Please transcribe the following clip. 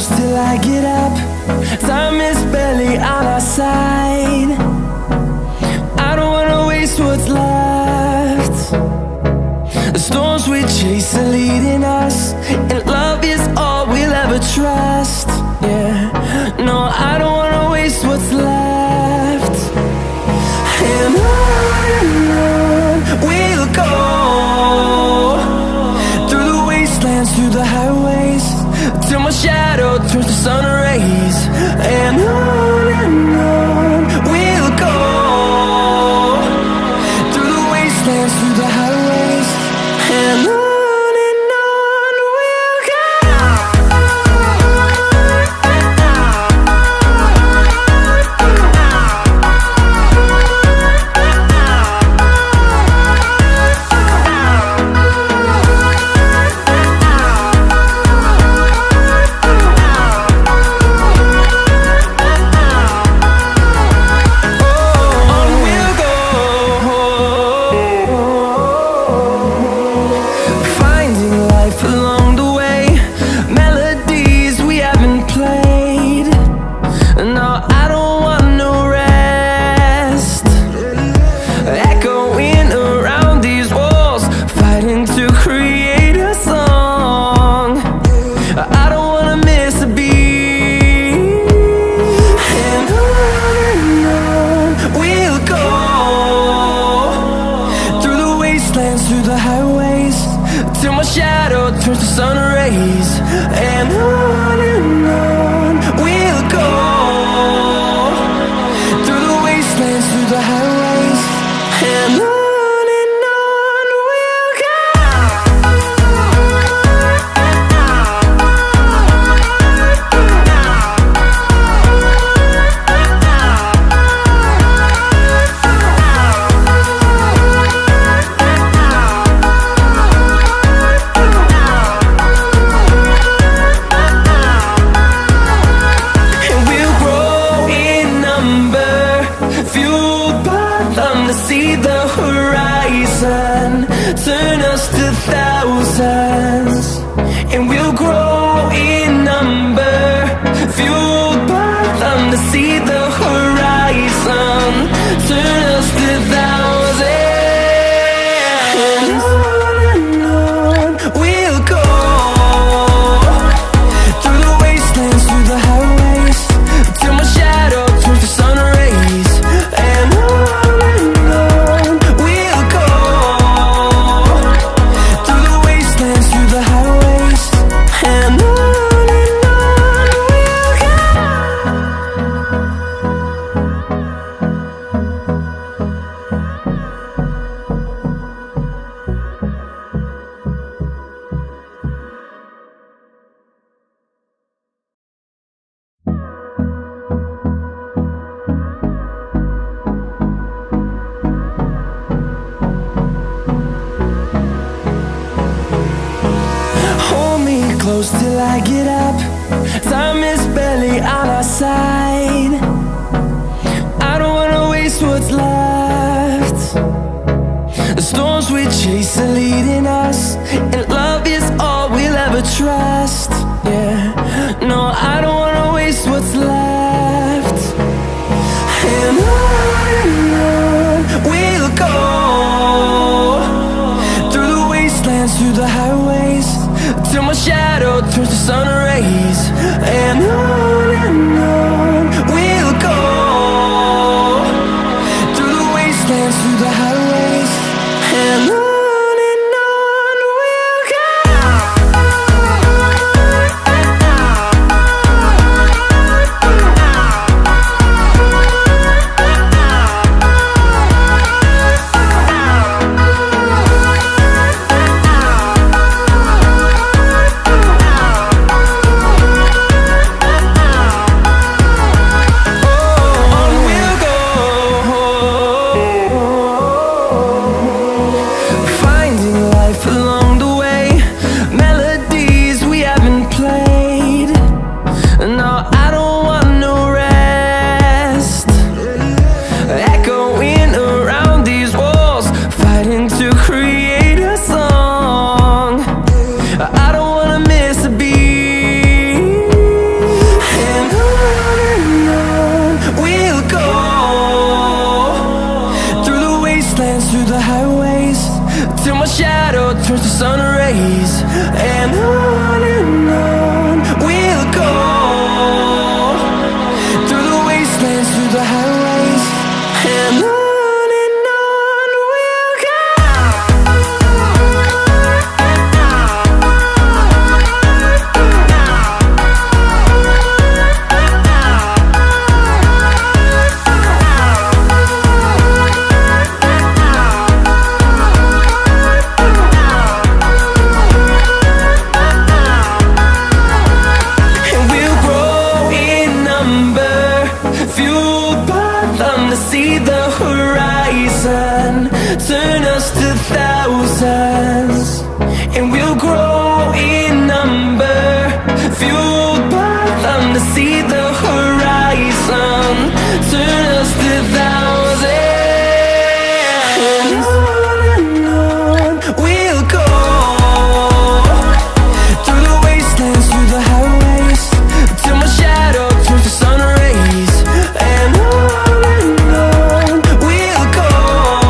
close till I get up. Time is barely on our side. I don't wanna waste what's left. The storms we chase are leading us, and love is all we'll ever trust. Yeah, no, I don't wanna waste what's left. And on we'll go, through the wastelands, through the highways, till my shadow turns to sun rays. And on we'll go, through the wastelands, through the highways, and on we'll go. Through the highways, till my shadow turns to sun rays. And on we'll go, through the wastelands, through the highways, and on we'll go. See the horizon, turn us to thousands, and we'll grow in number, fueled by them. To see the horizon, turn us to thousands, and on we'll go, through the wastelands, through the highways, till my shadow turns to sun rays. And close till I get up. Time is barely on our side. I don't wanna waste what's left. The storms we chase are leading us, and love is all we'll ever trust. Yeah, no, I don't wanna waste what's left. And on we'll go, through the wastelands, through the highways, till my shadow turns to sun rays. And on we'll go, through the wastelands, through the highways, and on we'll go. sun rays, and on we'll go, through the wastelands, through the highways, and on we'll go. See the horizon turn